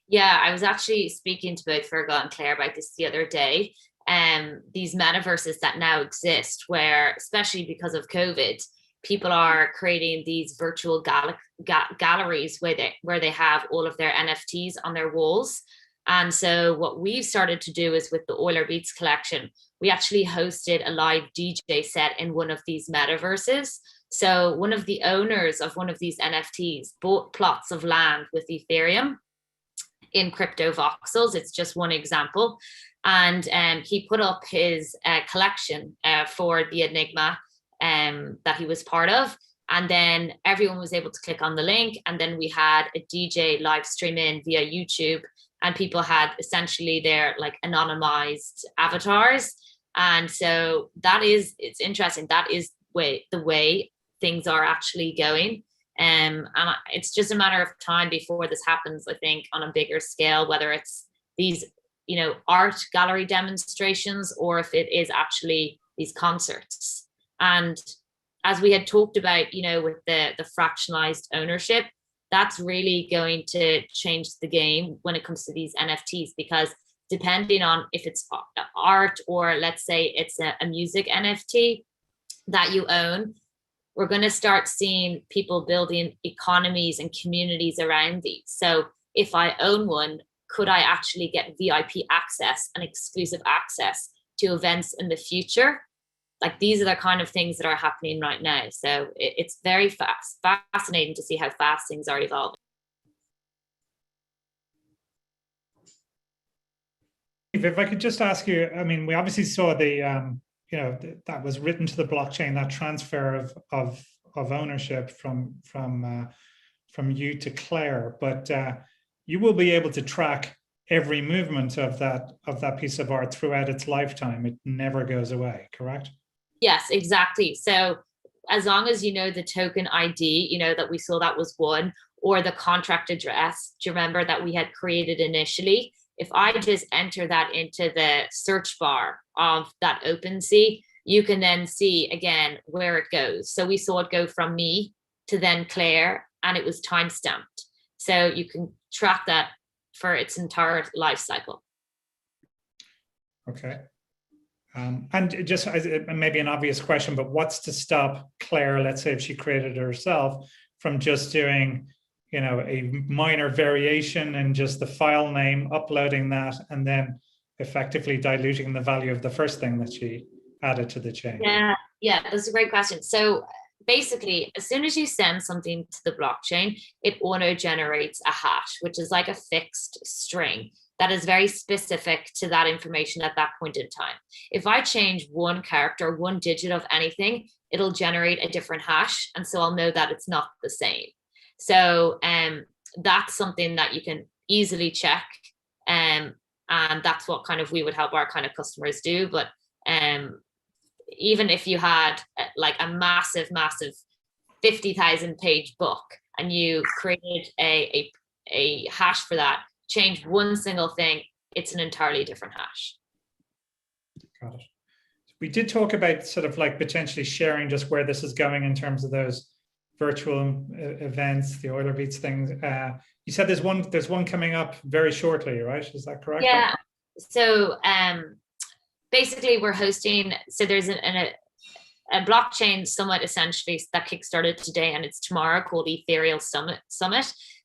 Yeah, I was actually speaking to both Fergal and Claire about this the other day. These metaverses that now exist, where especially because of COVID, people are creating these virtual galleries where they have all of their NFTs on their walls. And so what we've started to do is with the Euler Beats collection, we actually hosted a live DJ set in one of these metaverses. So one of the owners of one of these NFTs bought plots of land with Ethereum in crypto voxels. It's just one example. And he put up his collection for the Enigma that he was part of. And then everyone was able to click on the link. And then we had a DJ live stream in via YouTube, and people had essentially their like anonymized avatars. And so it's interesting. That is the way things are actually going. And it's just a matter of time before this happens, I think, on a bigger scale, whether it's these, art gallery demonstrations, or if it is actually these concerts. And as we had talked about, with the fractionalized ownership, that's really going to change the game when it comes to these NFTs, because depending on if it's art or let's say it's a music NFT that you own, we're going to start seeing people building economies and communities around these. So if I own one, could I actually get VIP access and exclusive access to events in the future? Like, these are the kind of things that are happening right now. So it's very fascinating to see how fast things are evolving. If I could just ask you, I mean, we obviously saw the, that was written to the blockchain, that transfer of ownership from you to Claire, but you will be able to track every movement of that piece of art throughout its lifetime. It never goes away, correct? Yes, exactly. So as long as you know the token ID, that we saw that was one, or the contract address, do you remember that we had created initially? If I just enter that into the search bar of that OpenSea, you can then see again where it goes. So we saw it go from me to then Claire, and it was time stamped. So you can track that for its entire life cycle. Okay. And just maybe an obvious question, but what's to stop Claire, let's say if she created it herself, from just doing, a minor variation in just the file name, uploading that, and then effectively diluting the value of the first thing that she added to the chain? Yeah, that's a great question. So basically, as soon as you send something to the blockchain, it auto generates a hash, which is like a fixed string that is very specific to that information at that point in time. If I change one character, one digit of anything, it'll generate a different hash. And so I'll know that it's not the same. So that's something that you can easily check. And that's what kind of we would help our kind of customers do. But even if you had like a massive 50,000 page book and you created a hash for that, change one single thing, it's an entirely different hash. Got it. We did talk about sort of like potentially sharing just where this is going in terms of those virtual events, the Euler Beats things. You said there's one coming up very shortly, right? Is that correct? Yeah. So basically we're hosting, so there's a blockchain summit essentially that kickstarted today, and it's tomorrow, called Ethereal Summit.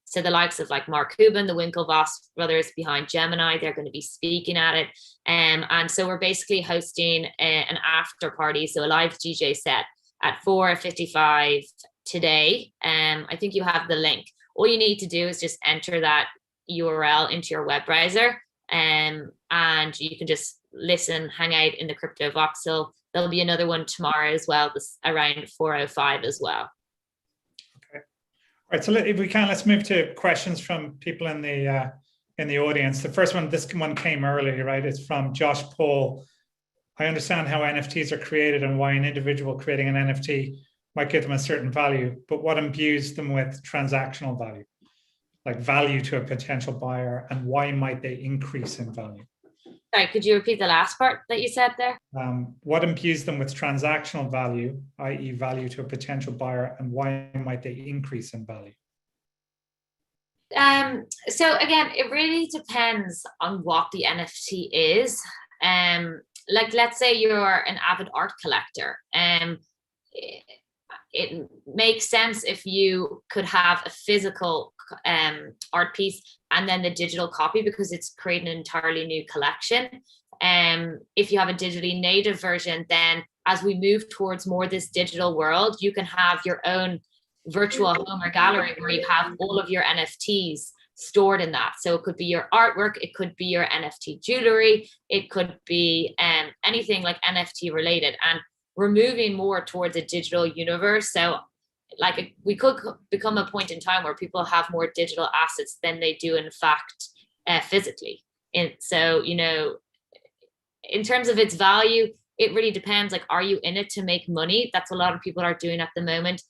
So the likes of like Mark Cuban, the Winklevoss brothers behind Gemini, they're going to be speaking at it. And so we're basically hosting an after party, so a live DJ set at 4:55 today. I think you have the link. All you need to do is just enter that URL into your web browser, and you can just listen, hang out in the crypto voxel. There'll be another one tomorrow as well, around 4:05 as well. All right, so if we can, let's move to questions from people in the audience. The first one, this one came early, right? It's from Josh Paul. I understand how NFTs are created and why an individual creating an NFT might give them a certain value, but what imbues them with transactional value, like value to a potential buyer, and why might they increase in value? Sorry, could you repeat the last part that you said there? What imbues them with transactional value, i.e. value to a potential buyer, and why might they increase in value? So again, it really depends on what the NFT is. Like, let's say you're an avid art collector. It makes sense if you could have a physical art piece and then the digital copy, because it's creating an entirely new collection. If you have a digitally native version, then as we move towards more this digital world, you can have your own virtual home or gallery where you have all of your NFTs stored in that. So it could be your artwork, it could be your NFT jewelry, it could be anything like NFT related. And we're moving more towards a digital universe. So like we could become a point in time where people have more digital assets than they do in fact physically. And so, you know, in terms of its value, it really depends. Like, are you in it to make money? That's what a lot of people are doing at the moment.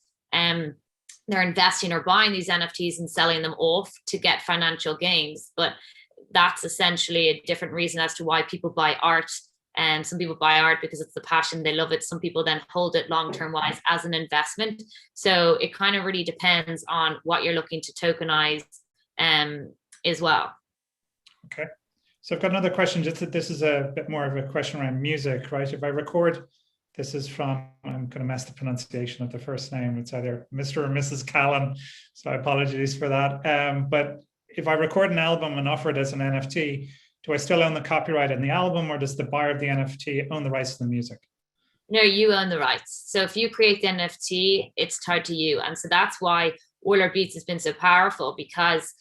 They're investing or buying these NFTs and selling them off to get financial gains. But that's essentially a different reason as to why people buy art. And some people buy art because it's the passion, they love it. Some people then hold it long-term wise as an investment. So it kind of really depends on what you're looking to tokenize as well. Okay. So I've got another question. Just that this is a bit more of a question around music, right? If I record, this is from, I'm going to mess the pronunciation of the first name. It's either Mr. or Mrs. Callan. So apologies for that. But if I record an album and offer it as an NFT, do I still own the copyright in the album, or does the buyer of the NFT own the rights to the music? No, you own the rights. So if you create the NFT, it's tied to you. And so that's why Euler Beats has been so powerful, because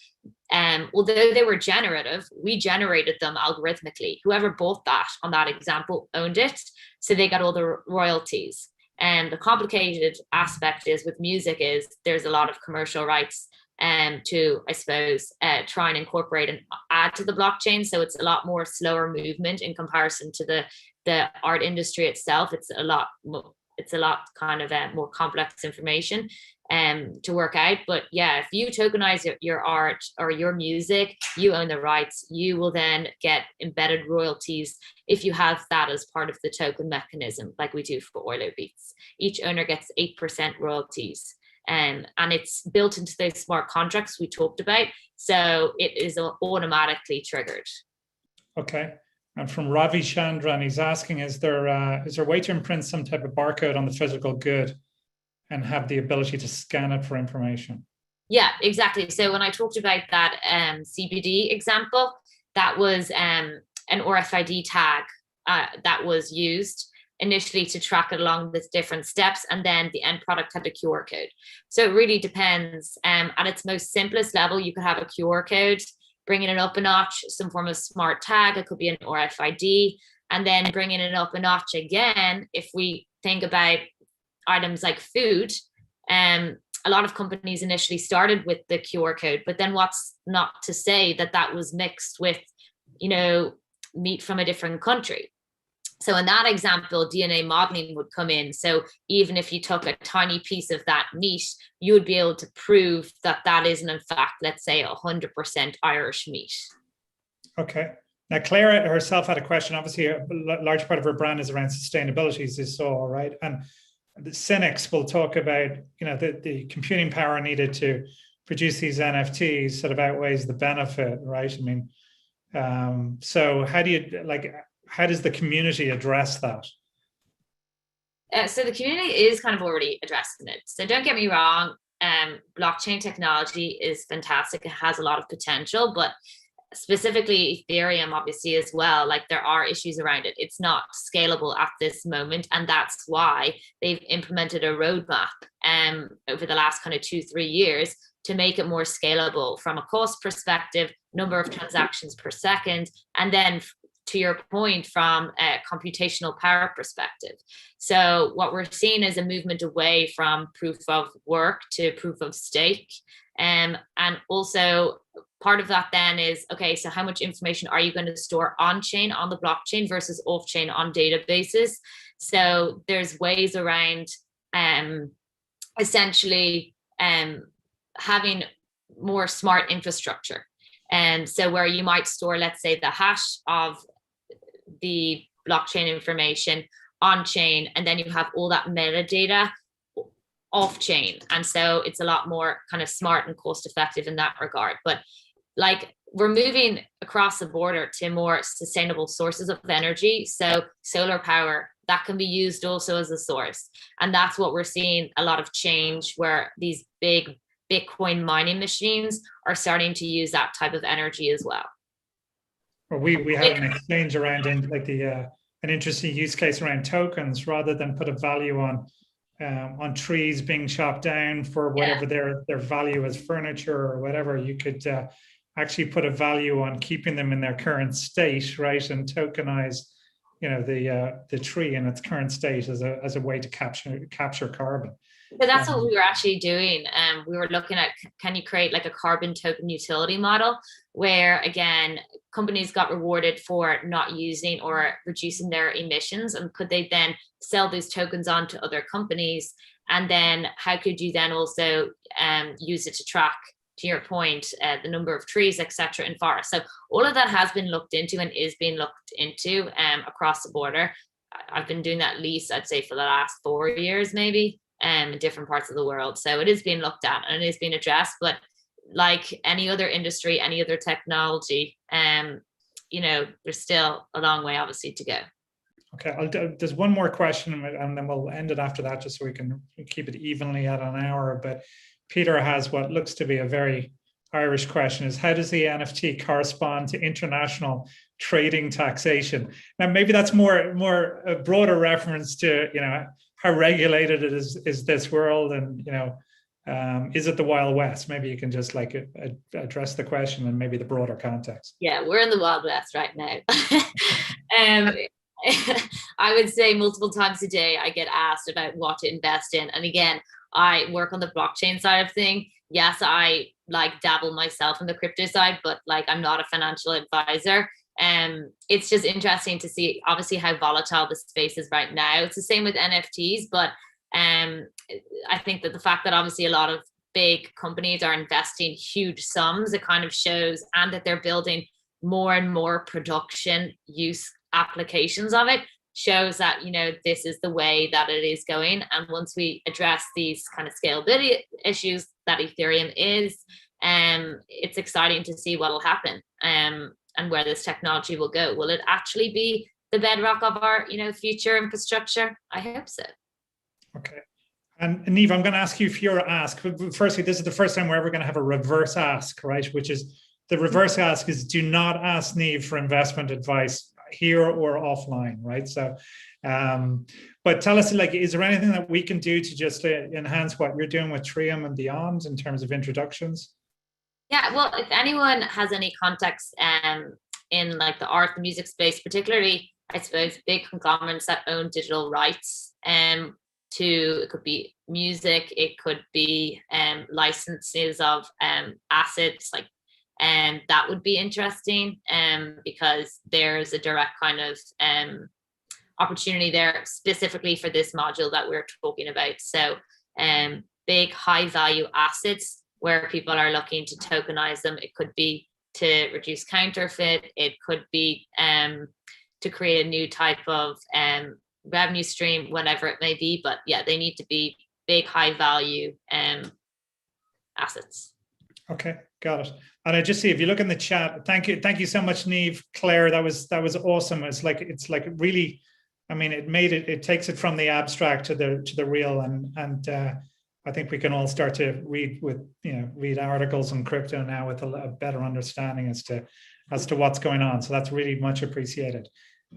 although they were generative, we generated them algorithmically. Whoever bought that on that example owned it. So they got all the royalties. And the complicated aspect is with music is there's a lot of commercial rights to, I suppose, try and incorporate and add to the blockchain. So it's a lot more slower movement in comparison to the art industry itself. It's a lot kind of more complex information to work out. But yeah, if you tokenize your art or your music, you own the rights. You will then get embedded royalties if you have that as part of the token mechanism, like we do for Euler Beats. Each owner gets 8% royalties. And it's built into those smart contracts we talked about. So it is automatically triggered. Okay. And from Ravi Chandran, he's asking, is there a way to imprint some type of barcode on the physical good and have the ability to scan it for information? Yeah, exactly. So when I talked about that CBD example, that was an RFID tag that was used initially to track it along the different steps, and then the end product had a QR code. So it really depends. At its most simplest level, you could have a QR code, bringing it up a notch, some form of smart tag, it could be an RFID, and then bringing it up a notch again. If we think about items like food, a lot of companies initially started with the QR code, but then what's not to say that that was mixed with, you know, meat from a different country. So in that example, DNA modeling would come in. So even if you took a tiny piece of that meat, you would be able to prove that that isn't, in fact, let's say 100% Irish meat. Okay. Now, Claire herself had a question. Obviously, a large part of her brand is around sustainability, as you saw, right? And the cynics will talk about, you know, the computing power needed to produce these NFTs sort of outweighs the benefit, right? I mean, so how does the community address that? So the community is kind of already addressing it. So don't get me wrong, blockchain technology is fantastic. It has a lot of potential, but specifically Ethereum, obviously, as well, like there are issues around it. It's not scalable at this moment. And that's why they've implemented a roadmap over the last kind of 2-3 years to make it more scalable from a cost perspective, number of transactions per second, and then to your point, from a computational power perspective. So what we're seeing is a movement away from proof of work to proof of stake. And also part of that then is, okay, so how much information are you going to store on chain, on the blockchain versus off chain on databases? So there's ways around essentially having more smart infrastructure. And so where you might store, let's say, the hash of the blockchain information on chain, and then you have all that metadata off chain. And so it's a lot more kind of smart and cost effective in that regard. But like, we're moving across the border to more sustainable sources of energy. So solar power, that can be used also as a source. And that's what we're seeing a lot of change, where these big Bitcoin mining machines are starting to use that type of energy as well. Well, we had an exchange around in like an interesting use case around tokens, rather than put a value on trees being chopped down for whatever their value as furniture or whatever. You could actually put a value on keeping them in their current state, right, and tokenize, you know, the tree in its current state as a way to capture carbon. So that's what we were actually doing. We were looking at, can you create like a carbon token utility model where, again, companies got rewarded for not using or reducing their emissions, and could they then sell those tokens on to other companies? And then how could you then also use it to track, to your point, the number of trees, etc., in forests? So all of that has been looked into and is being looked into across the border. I've been doing that at least, I'd say, for the last 4 years, maybe. In different parts of the world. So it is being looked at and it is being addressed, but like any other industry, any other technology, you know, there's still a long way obviously to go. Okay, there's one more question and then we'll end it after that, just so we can keep it evenly at an hour. But Peter has what looks to be a very Irish question, is how does the NFT correspond to international trading taxation? Now, maybe that's more a broader reference to, you know, how regulated it is this world, and, you know, is it the Wild West? Maybe you can just like address the question and maybe the broader context. Yeah, we're in the Wild West right now. I would say multiple times a day I get asked about what to invest in. And again, I work on the blockchain side of things. Yes, I like dabble myself in the crypto side, but like I'm not a financial advisor. It's just interesting to see obviously how volatile the space is right now. It's the same with NFTs, but I think that the fact that obviously a lot of big companies are investing huge sums, it kind of shows, and that they're building more and more production use applications of it, shows that, you know, this is the way that it is going. And once we address these kind of scalability issues that Ethereum is, it's exciting to see what will happen. And where this technology will go. Will it actually be the bedrock of our, you know, future infrastructure? I hope so. Okay. And Niamh, I'm going to ask you for your ask. But firstly, this is the first time we're ever going to have a reverse ask, right? Which is, the reverse ask is, do not ask Niamh for investment advice here or offline, right? So, but tell us, like, is there anything that we can do to just enhance what you're doing with Treum and beyond in terms of introductions? Yeah, well, if anyone has any context in like the art, the music space, particularly, I suppose, big conglomerates that own digital rights, it could be music, it could be licenses of assets, like, that would be interesting, because there's a direct kind of opportunity there specifically for this module that we're talking about. So big high value assets where people are looking to tokenize them. It could be to reduce counterfeit. It could be to create a new type of revenue stream, whatever it may be. But yeah, they need to be big, high value assets. Okay, got it. And I just see, if you look in the chat, thank you so much, Niamh, Claire. That was awesome. It's like really, I mean, it takes it from the abstract to the real, and I think we can all start to read articles on crypto now with a better understanding as to what's going on. So that's really much appreciated.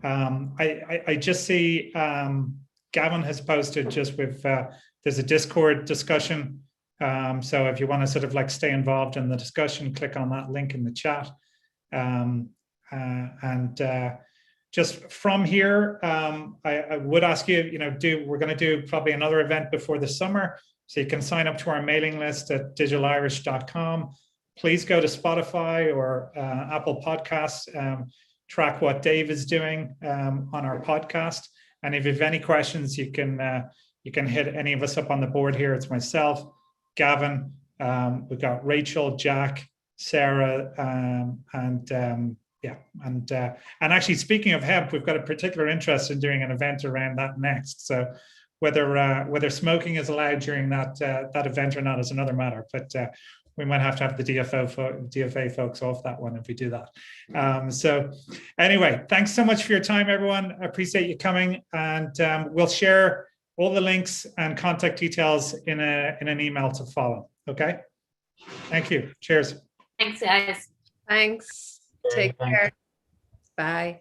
I just see Gavin has posted just with there's a Discord discussion. So if you want to sort of like stay involved in the discussion, click on that link in the chat. Just from here, I would ask you, we're going to do probably another event before the summer. So you can sign up to our mailing list at digitalirish.com. Please go to Spotify or Apple Podcasts, track what Dave is doing on our podcast. And if you have any questions, you can hit any of us up on the board here. It's myself, Gavin, we've got Rachel, Jack, Sarah, and actually, speaking of hemp, we've got a particular interest in doing an event around that next. So whether smoking is allowed during that event or not is another matter. But we might have to have the DFA folks off that one if we do that. So anyway, thanks so much for your time, everyone. I appreciate you coming, and we'll share all the links and contact details in an email to follow. Okay. Thank you. Cheers. Thanks, guys. Thanks. Take care. Bye.